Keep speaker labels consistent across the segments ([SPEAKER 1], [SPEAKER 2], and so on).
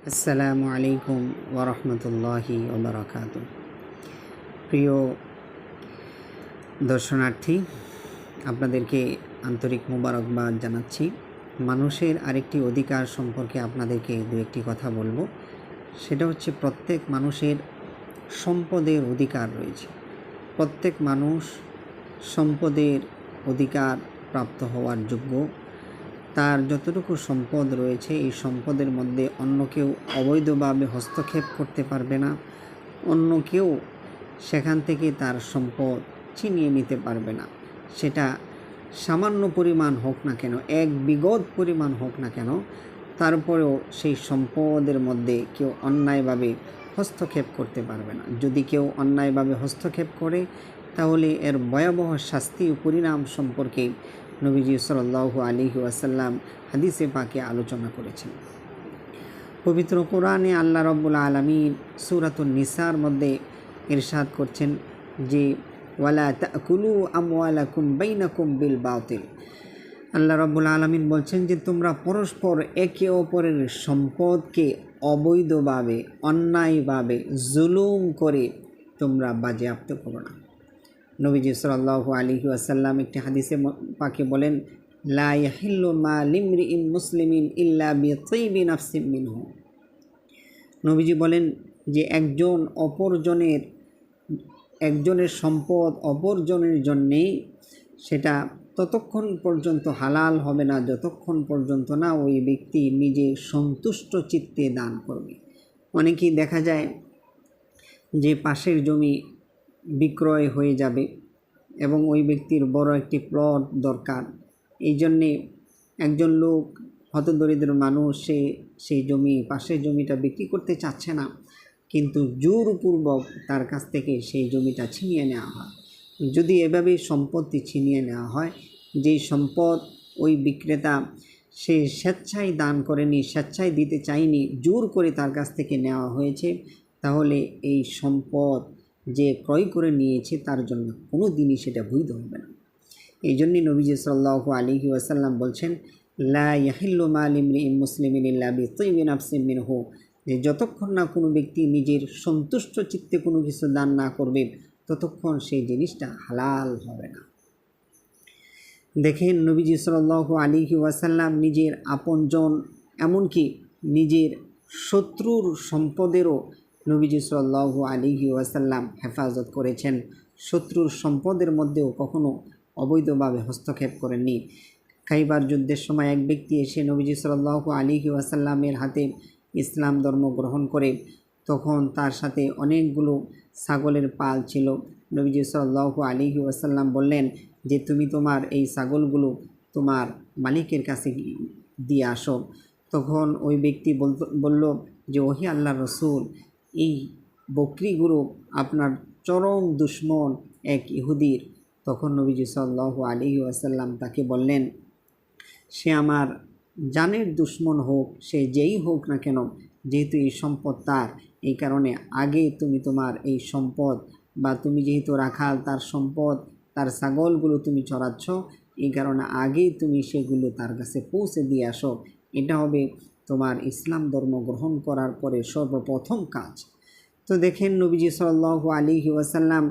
[SPEAKER 1] আসসালামু আলাইকুম ওরহমতুল্লাহি ওবরাকাতুহু। প্রিয় দর্শনার্থী, আপনাদেরকে আন্তরিক মোবারকবাদ জানাচ্ছি। মানুষের আরেকটি অধিকার সম্পর্কে আপনাদেরকে দু একটি কথা বলবো। সেটা হচ্ছে প্রত্যেক মানুষের সম্পদের অধিকার রয়েছে। প্রত্যেক মানুষ সম্পদের অধিকার প্রাপ্ত হওয়ার যোগ্য। তার যতটুকু সম্পদ রয়েছে এই সম্পদের মধ্যে অন্য কেউ অবৈধভাবে হস্তক্ষেপ করতে পারবে না, অন্য কেউ সেখান থেকে তার সম্পদ ছিনিয়ে নিতে পারবে না। সেটা সামান্য পরিমাণ হোক না কেন, এক বিগত পরিমাণ হোক না কেন, তারপরেও সেই সম্পদের মধ্যে কেউ অন্যায়ভাবে হস্তক্ষেপ করতে পারবে না। যদি কেউ অন্যায়ভাবে হস্তক্ষেপ করে তাহলে এর ভয়াবহ শাস্তি ও পরিণাম সম্পর্কে নবীজি সাল্লাল্লাহু আলাইহি ওয়াসাল্লাম হাদিসে পাকে আলোচনা করেছেন। পবিত্র কোরআনে আল্লাহ রাব্বুল আলামিন সূরাতুন নিসার মধ্যে ইরশাদ করছেন যে ওয়ালা তাকুলু আমওয়ালাকুম বাইনাকুম বিল বাতিল। আল্লাহ রাব্বুল আলামিন বলছেন যে তোমরা পরস্পর একে অপরের সম্পদকে অবৈধভাবে, অন্যায়ভাবে, জুলুম করে তোমরা বাজেয়াপ্ত করো না। নবীজি সাল্লাল্লাহু আলাইহি ওয়াসাল্লাম একটি হাদিসে পাকে বলেন, লা ইয়াহিল্লু মাল ইমরিইন মুসলিমিন ইল্লা বিতাইবি নাফসিন মিনহু। নবীজি বলেন যে একজনের সম্পদ অপরজনের জন্যে সেটা ততক্ষণ পর্যন্ত হালাল হবে না যতক্ষণ পর্যন্ত না ওই ব্যক্তি নিজে সন্তুষ্ট চিত্তে দান করবে। অনেকেই দেখা যায় যে পাশের জমি বিক্রয় হয়ে যাবে এবং ওই ব্যক্তির বড় একটি প্লট দরকার। এই জন্যে একজন লোক, হতদরিদ্র মানুষ, সেই পাশের জমিটা বিক্রি করতে চাচ্ছে না, কিন্তু জোরপূর্বক তার কাছ থেকে সেই জমিটা ছিনিয়ে নেওয়া হয়। যদি এভাবে সম্পত্তি ছিনিয়ে নেওয়া হয়, যেই সম্পদ ওই বিক্রেতা সে স্বেচ্ছায় দান করেনি, স্বেচ্ছায় দিতে চায়নি, জোর করে তার কাছ থেকে নেওয়া হয়েছে, তাহলে এই সম্পদ যে ক্রয় করে নিয়েছে তার জন্য কোনো দিনই সেটা বৈধ হবে না। এই জন্যই নবীজি সাল্লাল্লাহু আলাইহি ওয়াসাল্লাম বলছেন, লা ইয়াহিল্লু মাল ইমরিইন মুসলিমিন ইল্লা বিতাইবি নাফসিন মিনহু, যে যতক্ষণ না কোনো ব্যক্তি নিজের সন্তুষ্ট চিত্তে কোনো কিছু দান না করবে ততক্ষণ সেই জিনিসটা হালাল হবে না। দেখেন, নবীজি সাল্লাল্লাহু আলাইহি ওয়াসাল্লাম নিজের আপনজন, এমনকি নিজের শত্রুর সম্পদেরও নবীজি সাল্লাল্লাহু আলাইহি ওয়াসাল্লাম হেফাজত করেছেন। শত্রুর সম্পদের মধ্যেও কখনো অবৈধভাবে হস্তক্ষেপ করেননি। খাইবার যুদ্ধের সময় এক ব্যক্তি এসে নবীজি সাল্লাল্লাহু আলাইহি ওয়াসাল্লামের হাতে ইসলাম ধর্ম গ্রহণ করে, তখন তার সাথে অনেকগুলো ছাগলের পাল ছিল। নবীজি সাল্লাল্লাহু আলাইহি ওয়াসাল্লাম বললেন যে তুমি তোমার এই ছাগলগুলো তোমার মালিকের কাছে দিয়ে আসো। তখন ওই ব্যক্তি বলল যে ওহে আল্লাহর রাসূল, এই বকরিগুলো আপনার চরম দুশমন এক ইহুদির। তখন নবীজি সাল্লাল্লাহু আলাইহি ওয়াসাল্লাম তাকে বললেন, সে আমার জানের দুশমন হোক, সে যেই হোক না কেন, যেহেতু এই সম্পদ তার, এই কারণে আগে তুমি তোমার এই সম্পদ, বা তুমি যেহেতু রাখাল, তার সম্পদ, তার ছাগলগুলো তুমি চড়াচ্ছ, এই কারণে আগেই তুমি সেগুলো তার কাছে পৌঁছে দিয়ে আসো। এটা হবে তোমার ইসলাম ধর্ম গ্রহণ করার পরে সর্বপ্রথম কাজ। তো দেখেন, নবীজি সাল্লাল্লাহু আলাইহি ওয়াসাল্লাম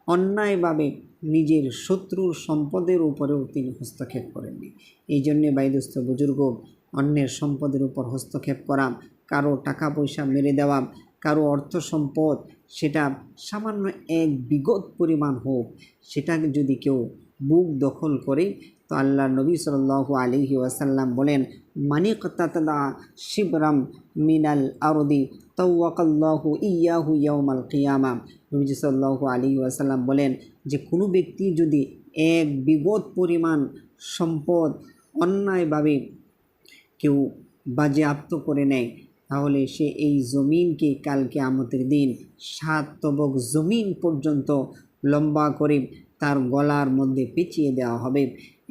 [SPEAKER 1] অন্যায়ভাবে নিজের শত্রুর সম্পদের উপরেও তিনি হস্তক্ষেপ করেননি। এই জন্যে বাইদুস্থ বুজুর্গ, অন্যের সম্পদের উপর হস্তক্ষেপ করা, কারো টাকা পয়সা মেরে দেওয়া, কারো অর্থ সম্পদ, সেটা সামান্য এক বিগত পরিমাণ হোক, সেটাকে যদি কেউ বুক দখল করে, তো আল্লাহ নবী সাল্লাল্লাহু আলাইহি ওয়াসাল্লাম বলেন, মানিকতাতা শিবরাম মিনাল আরদি তাওয়াকাল্লাহু ইয়াহু ইয়াউমাল কিয়ামা। নবী সাল্লাল্লাহু আলাইহি ওয়াসাল্লাম বলেন যে কোনো ব্যক্তি যদি এক বিগত পরিমাণ সম্পদ অন্যায়ভাবে কেউ বাজেয়াপ্ত করে নেয়, তাহলে সে এই জমিনকে কাল কিয়ামতের দিন 7 তবক জমিন পর্যন্ত লম্বা করে তার গলার মধ্যে পেঁচিয়ে দেওয়া হবে,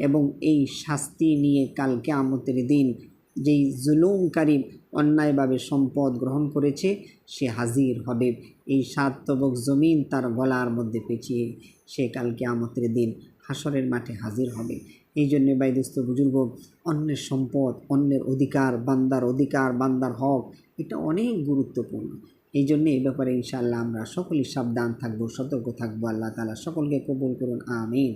[SPEAKER 1] এবং এই শাস্তি নিয়ে কাল কিয়ামতের দিন যেই জুলুমকারী অন্যায়ভাবে সম্পদ গ্রহণ করেছে সে হাজির হবে। এই 7 তবক জমিন তার গলার মধ্যে পেঁচিয়ে সে কাল কিয়ামতের দিন হাসরের মাঠে হাজির হবে। এই জন্যে ভাই দোস্ত বুজুর্গ, অন্যের সম্পদ, অন্যের অধিকার, বান্দার হক, এটা অনেক গুরুত্বপূর্ণ। এই জন্যে এই ব্যাপারে ইনশাআল্লাহ আমরা সকলেই সাবধান থাকবো, সতর্ক থাকবো। আল্লাহ তাআলা সকলকে কবুল করুন, আমিন।